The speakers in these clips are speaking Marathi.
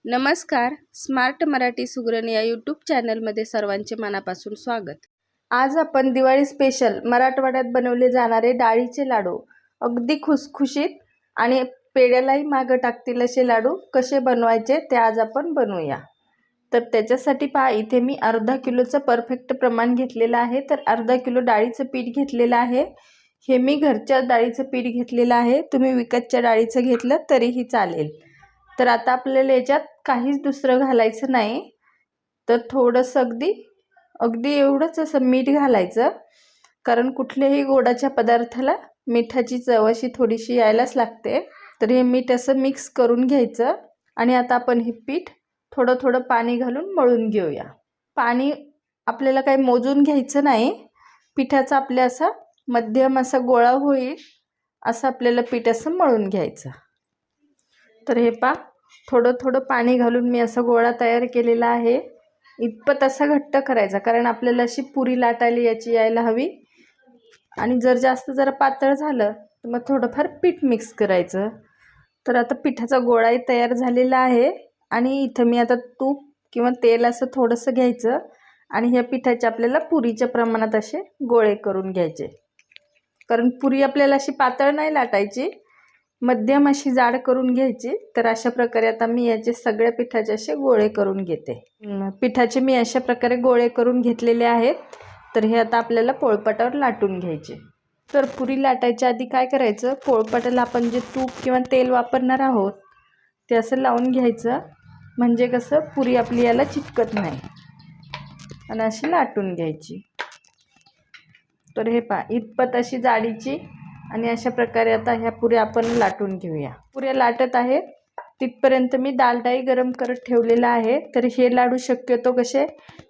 नमस्कार. स्मार्ट मराठी सुगरण या यूट्यूब चॅनलमध्ये सर्वांचे मनापासून स्वागत. आज आपण दिवाळी स्पेशल मराठवाड्यात बनवले जाणारे डाळीचे लाडू, अगदी खुसखुशीत आणि पेढ्यालाही मागं टाकतील असे लाडू कसे बनवायचे ते आज आपण बनवूया. तर त्याच्यासाठी पहा, इथे मी अर्धा किलोचं परफेक्ट प्रमाण घेतलेलं आहे. तर अर्धा किलो डाळीचं पीठ घेतलेलं आहे. हे मी घरच्या डाळीचं पीठ घेतलेलं आहे. तुम्ही विकतच्या डाळीचं घेतलं तरीही चालेल. तर आता आपल्याला याच्यात काहीच दुसरं घालायचं नाही. तर थोडंसं अगदी एवढंच असं मीठ घालायचं, कारण कुठल्याही गोडाच्या पदार्थाला मिठाची चव अशी थोडीशी यायलाच लागते. तर हे मीठ असं मिक्स करून घ्यायचं आणि आता आपण हे पीठ थोडं थोडं पाणी घालून मळून घेऊया. पाणी आपल्याला काही मोजून घ्यायचं नाही. पिठाचा आपल्या असा मध्यम असा गोळा होईल असं आपल्याला पीठ असं मळून घ्यायचं. तर हे पा, थोडं थोडं पाणी घालून मी असा गोळा तयार केलेला आहे. इतपत असा घट्ट करायचा, कारण आपल्याला अशी पुरी लाटायला यायला हवी. आणि जरा पातळ झालं तर मग थोडंफार पीठ मिक्स करायचं. तर आता पिठाचा गोळाही तयार झालेला आहे. आणि इथं मी आता तूप किंवा तेल असं थोडंसं घ्यायचं आणि ह्या पिठाचे आपल्याला पुरीच्या प्रमाणात असे गोळे करून घ्यायचे. कारण पुरी आपल्याला अशी पातळ नाही लाटायची, मध्यम अशी जाड करून घ्यायची. तर अशा प्रकारे आता मी याचे सगळ्या पिठाचे असे गोळे करून घेते. पिठाचे मी अशा प्रकारे गोळे करून घेतलेले आहेत. तर हे आता आपल्याला पोळपाटावर लाटून घ्यायचे. तर पुरी लाटायच्या आधी काय करायचं, पोळपाटाला आपण जे तूप किंवा तेल वापरणार आहोत ते असं लावून घ्यायचं, म्हणजे कसं पुरी आपली याला चिटकत नाही. आणि अशी लाटून घ्यायची. तर हे पहा, इतपत अशी जाडीची. आणि अशा प्रकारे आता ह्या पुऱ्या आपण लाटून घेऊया. पुऱ्या लाटत आहे तिथपर्यंत मी डालडाही गरम करत ठेवलेला आहे. तर हे लाडू शक्यतो कसे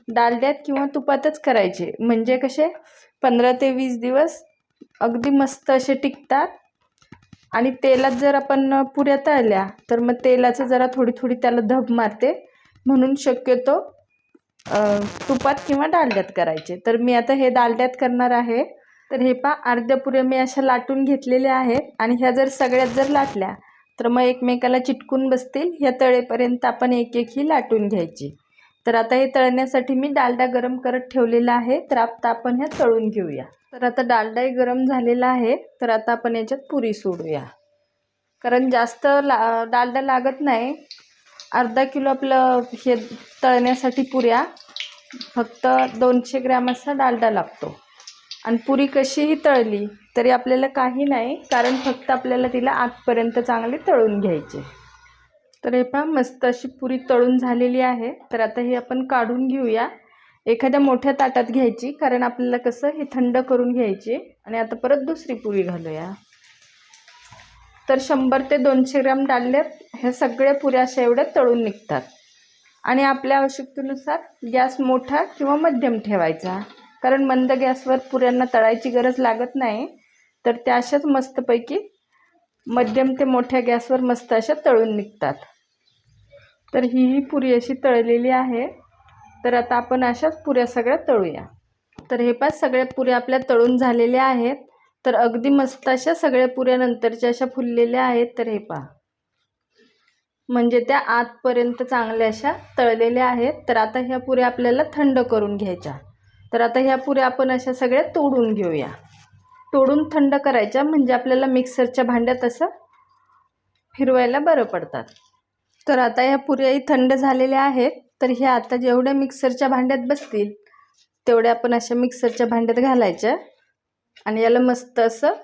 डालड्यात किंवा तुपातच करायचे, म्हणजे कसे 15 ते 20 दिवस अगदी मस्त असे टिकतात. आणि तेलात जर आपण पुऱ्या तळल्या तर मग तेलाचं जरा थोडी थोडी त्याला धब मारते, म्हणून शक्यतो तुपात किंवा डालड्यात करायचे. तर मी आता हे डालड्यात करणार आहे. तर हे पा, अर्ध्या पुऱ्या मी अशा लाटून घेतलेल्या आहेत. आणि ह्या जर सगळ्यात जर लाटल्या तर मग एकमेकाला चिटकून बसतील. ह्या तळेपर्यंत आपण एक एक ही लाटून घ्यायची. तर आता हे तळण्यासाठी मी डालडा गरम करत ठेवलेला आहे. तर आता आपण ह्या तळून घेऊया. तर आता डालडाही गरम झालेला आहे. तर आता आपण याच्यात पुरी सोडूया, कारण जास्त डालडा लागत नाही. अर्धा किलो आपलं हे तळण्यासाठी पुऱ्या फक्त 200 ग्रॅम असा डालडा लागतो. आणि पुरी कशीही तळली तरी आपल्याला काही नाही, कारण फक्त आपल्याला तिला आतपर्यंत चांगली तळून घ्यायची. तर हे पहा, मस्त अशी पुरी तळून झालेली आहे. तर आता ही आपण काढून घेऊया. एखाद्या मोठ्या ताटात घ्यायची, कारण आपल्याला कसं हे थंड करून घ्यायची. आणि आता परत दुसरी पुरी घालूया. तर 100 ते 200 ग्रॅम डालड्यात ह्या सगळ्या पुऱ्या अशा एवढ्या तळून निघतात. आणि आपल्या आवश्यकतेनुसार गॅस मोठा किंवा मध्यम ठेवायचा, कारण मंद गॅसवर पुऱ्यांना तळायची गरज लागत नाही. तर त्या अशाच मस्तपैकी मध्यम ते मोठ्या गॅसवर मस्त अशा तळून निघतात. तर ही पुरी अशी तळलेली आहे. तर आता आपण अशाच पुऱ्या सगळ्या तळूया. तर हे पहा, सगळ्या पुऱ्या आपल्या तळून झालेल्या आहेत. तर अगदी मस्त अशा सगळ्या पुऱ्या नंतरच्या अशा फुललेल्या आहेत. तर हे पहा, म्हणजे त्या आतपर्यंत चांगल्या अशा तळलेल्या आहेत. तर आता ह्या पुऱ्या आपल्याला थंड करून घ्यायच्या. तर आता ह्या पुऱ्या आपण अशा सगळ्या तोडून घेऊया. तोडून थंड करायच्या, म्हणजे आपल्याला मिक्सरच्या भांड्यात असं फिरवायला बरं पडतात. तर आता ह्या पुऱ्याही थंड झालेल्या आहेत. तर ह्या आता जेवढ्या मिक्सरच्या भांड्यात बसतील तेवढ्या आपण अशा मिक्सरच्या भांड्यात घालायच्या. आणि याला मस्त असं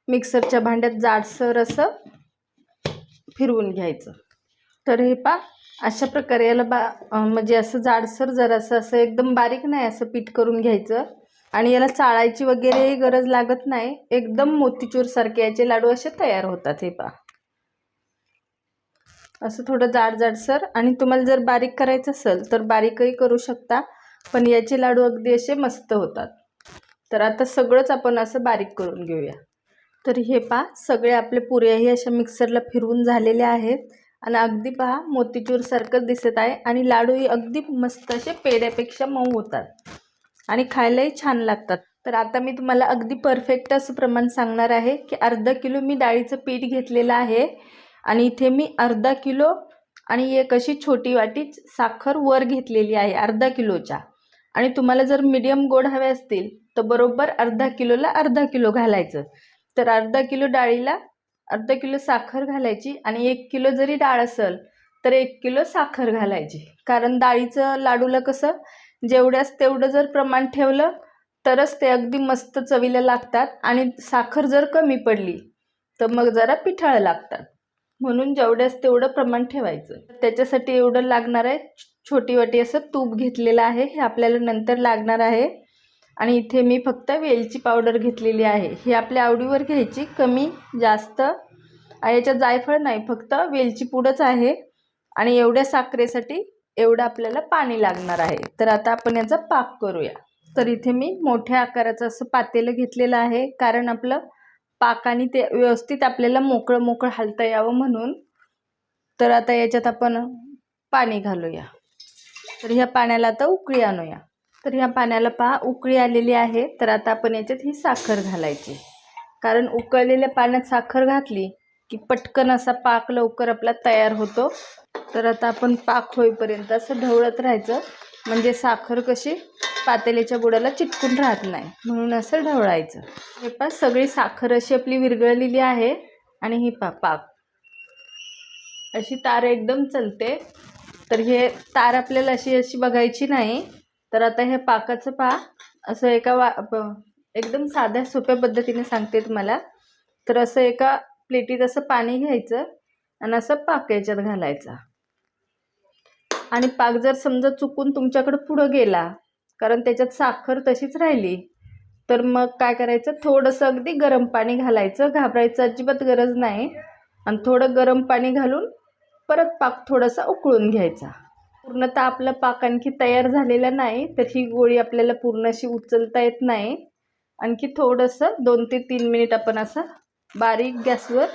मिक्सरच्या भांड्यात जाडसर असं फिरवून घ्यायचं. तर हे पा, अशा प्रकारे याला म्हणजे असं जाडसर जरासं असं एकदम बारीक नाही असं पीठ करून घ्यायचं. आणि याला चाळायची वगैरेही गरज लागत नाही. एकदम मोतीचूर सारखे याचे लाडू असे तयार होतात. हे पा, असं थोडं जाडसर. आणि तुम्हाला जर बारीक करायचं असेल तर बारीकही करू शकता, पण याचे लाडू अगदी असे मस्त होतात. तर आता सगळंच आपण असं बारीक करून घेऊया. तर हे पहा, सगळे आपले पुऱ्याही अशा मिक्सरला फिरवून झालेले आहेत. आणि अगदी पहा, मोतीचूर सारखं दिसत आहे. आणि लाडूही अगदी मस्त असे पेढ्यापेक्षा मऊ होतात आणि खायलाही छान लागतात. तर आता मी तुम्हाला अगदी परफेक्ट असं प्रमाण सांगणार आहे की अर्धा किलो मी डाळीचं पीठ घेतलेलं आहे. आणि इथे मी अर्धा किलो आणि एक अशी छोटी वाटी साखर वर घेतलेली आहे अर्धा किलोच्या. आणि तुम्हाला जर मीडियम गोड हवे असतील तर बरोबर अर्धा किलोला अर्धा किलो घालायचं. तर अर्धा किलो डाळीला अर्धा किलो साखर घालायची आणि 1 किलो जरी डाळ असेल तर 1 किलो साखर घालायची. कारण डाळीचं लाडूला कसं जेवढ्यास तेवढं जर प्रमाण ठेवलं तरच ते अगदी मस्त चवीला लागतात. आणि साखर जर कमी पडली तर मग जरा पिठाळ लागतात. म्हणून जेवढ्यास तेवढं प्रमाण ठेवायचं. त्याच्यासाठी एवढं लागणार आहे. छोटी वाटी असं तूप घेतलेलं आहे, हे आपल्याला नंतर लागणार आहे. आणि इथे मी फक्त वेलची पावडर घेतलेली आहे. ही आपल्या आवडीवर घ्यायची, कमी जास्त. याच्यात जायफळ नाही, फक्त वेलची पूडच आहे. आणि एवढ्या साखरेसाठी एवढं आपल्याला पाणी लागणार आहे. तर आता आपण याचा पाक करूया. तर इथे मी मोठ्या आकाराचं असं पातेलं घेतलेलं आहे, कारण आपलं पाकाने ते व्यवस्थित आपल्याला मोकळं मोकळं हलता यावं म्हणून. तर आता याच्यात आपण पाणी घालूया. तर ह्या पाण्याला आता उकळी आणूया. तर ह्या पाण्याला पहा उकळी आलेली आहे. तर आता आपण याच्यात ही साखर घालायची, कारण उकळलेल्या पाण्यात साखर घातली की पटकन असा पाक लवकर आपला तयार होतो. तर आता आपण पाक होईपर्यंत असं ढवळत राहायचं, म्हणजे साखर कशी पातेल्याच्या बुडाला चिटकून राहत नाही, म्हणून असं ढवळायचं. हे पहा सगळी साखर अशी आपली विरघळलेली आहे. आणि ही पाक अशी तार एकदम चलते. तर हे तार आपल्याला अशी अशी बघायची नाही. तर आता हे पाकाचं पहा असं एकदम साध्या सोप्या पद्धतीने सांगते तुम्हाला. तर असं एका प्लेटीत असं पाणी घ्यायचं आणि असं पाक याच्यात घालायचा. आणि पाक जर समजा चुकून तुमच्याकडे पुढं गेला, कारण त्याच्यात साखर तशीच राहिली, तर मग काय करायचं, थोडंसं अगदी गरम पाणी घालायचं. घाबरायचं अजिबात गरज नाही. आणि थोडं गरम पाणी घालून परत पाक थोडासा उकळून घ्यायचा. पूर्णतः आपला पाक आणखी तयार झालेला नाही, तर ही गोळी आपल्याला पूर्ण अशी उचलता येत नाही. आणखी थोडंसं 2 ते 3 मिनिट आपण असा बारीक गॅसवर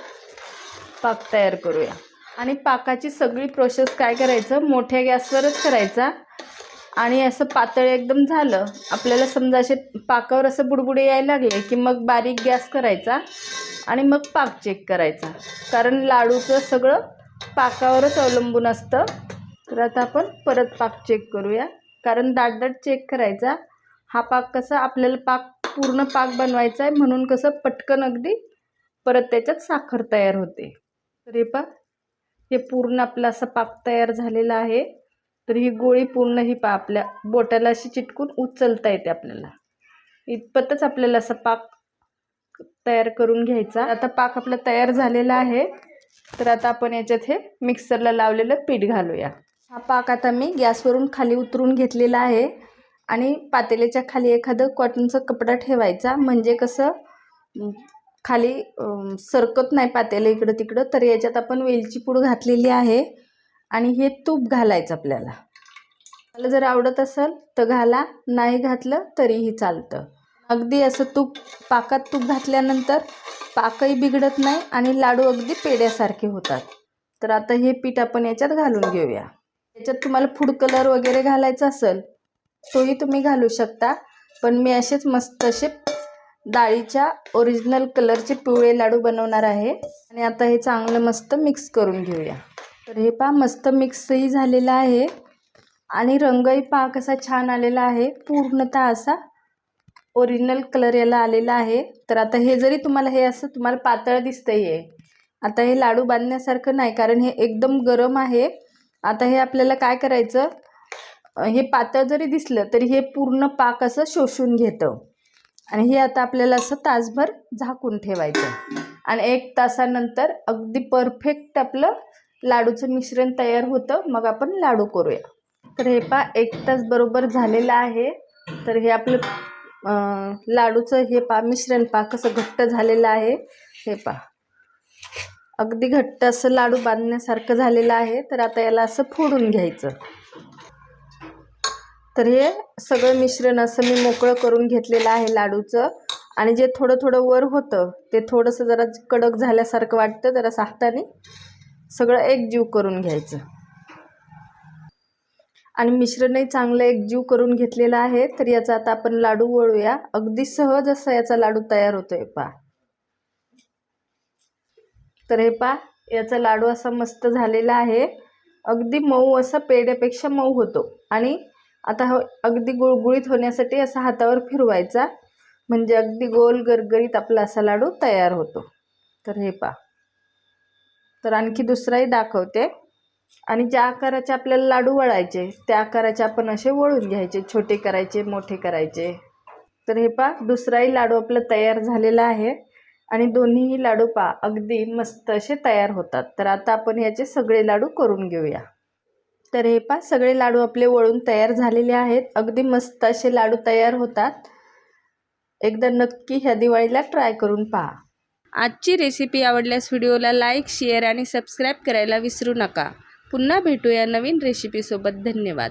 पाक तयार करूया. आणि पाकाची सगळी प्रोसेस काय करायचं, मोठ्या गॅसवरच करायचा. आणि असं पातळ एकदम झालं आपल्याला, समजा असे पाकावर असं बुडबुडे यायला लागले की मग बारीक गॅस करायचा आणि मग पाक चेक करायचा. कारण लाडूचं सगळं पाकावरच अवलंबून असतं. तर आता आपण परत पाक चेक करूया, कारण दाट चेक करायचा. हा पाक कसा आपल्याला पूर्ण पाक बनवायचा आहे, म्हणून कसं पटकन अगदी परत त्याच्यात साखर तयार होते. तर हे पूर्ण आपला असा पाक तयार झालेला आहे. तर ही गोळी पूर्ण ही आपल्या बोटाला अशी चिटकून उचलता येते आपल्याला. इतपतच आपल्याला असा पाक तयार करून घ्यायचा. आता पाक आपला तयार झालेला आहे. तर आता आपण याच्यात हे मिक्सरला लावलेलं पीठ घालूया. हा पाक आता मी गॅसवरून खाली उतरून घेतलेला आहे. आणि पातेल्याच्या खाली एखादं कॉटनचा कपडा ठेवायचा, म्हणजे कसं खाली सरकत नाही पातेलं इकडं तिकडं. तर याच्यात आपण वेलची पूड घातलेली आहे आणि हे तूप घालायचं आपल्याला. मला जर आवडत असेल तर घाला, नाही घातलं तरीही चालतं. अगदी असं पाकात तूप घातल्यानंतर पाकही बिघडत नाही आणि लाडू अगदी पेड्यासारखे होतात. तर आता हे पीठ आपण याच्यात घालून घेऊया. याच्यात तुम्हाला फूड कलर वगैरे घालायचा असेल तोही तुम्ही घालू शकता, पण मी असेच मस्त असे डाळीच्या ओरिजिनल कलरचे पिवळे लाडू बनवणार आहे. आणि आता हे चांगलं मस्त मिक्स करून घेऊया. तर हे पहा मस्त मिक्सही झालेलं आहे आणि रंगही पहा कसा छान आलेला आहे. पूर्णतः असा ओरिजिनल कलर याला आलेला आहे. तर आता हे जरी तुम्हाला पातळ दिसतंय, आता हे लाडू बांधण्यासारखं नाही, कारण हे एकदम गरम आहे. आता हे आपल्याला काय करायचं, हे पातळ जरी दिसलं तरी हे पूर्ण पाक असं शोषून घेतं. आणि हे आता आपल्याला असं तासभर झाकून ठेवायचं. आणि 1 तासानंतर अगदी परफेक्ट आपलं लाडूचं मिश्रण तयार होतं. मग आपण लाडू करूया. तर हे पहा 1 तास बरोबर झालेलं आहे. तर हे आपलं लाडूचं हे मिश्रण कसं घट्ट झालेलं आहे. हे पहा अगदी घट्ट असं लाडू बांधण्यासारखं झालेलं आहे. तर आता याला असं फोडून घ्यायचं. तर हे सगळं मिश्रण असं मी मोकळं करून घेतलेलं आहे लाडूचं. आणि जे थोडं थोडं वर होतं ते थोडंसं जरा कडक झाल्यासारखं वाटतं, जरा हाताने सगळं एकजीव करून घ्यायचं. आणि मिश्रणही चांगलं एकजीव करून घेतलेलं आहे. तर याचा आता आपण लाडू वळूया. अगदी सहज असा याचा लाडू तयार होतोय पहा. तर हे पहा याचा लाडू असा मस्त झालेला आहे. अगदी मऊ असा पेढ्यापेक्षा मऊ होतो. आणि आता अगदी गुळगुळीत होण्यासाठी असा हातावर फिरवायचा, म्हणजे अगदी गोल गरगरीत आपला असा लाडू तयार होतो. तर हे पहा. तर आणखी दुसराही दाखवते. आणि ज्या आकाराचे आपल्याला लाडू वळायचे त्या आकाराचे आपण असे वळून घ्यायचे, छोटे करायचे, मोठे करायचे. तर हे पहा, दुसराही लाडू आपला तयार झालेला आहे. आणि दोन्हीही लाडू पहा अगदी मस्त असे तयार होतात. तर आता आपण याचे सगळे लाडू करून घेऊया. तर हे पहा, सगळे लाडू आपले वळून तयार झालेले आहेत. अगदी मस्त असे लाडू तयार होतात. एकदा नक्की ह्या दिवाळीला ट्राय करून पहा. आजची रेसिपी आवडल्यास व्हिडिओला लाईक, शेअर आणि सबस्क्राईब करायला विसरू नका. पुन्हा भेटूया नवीन रेसिपीसोबत. धन्यवाद.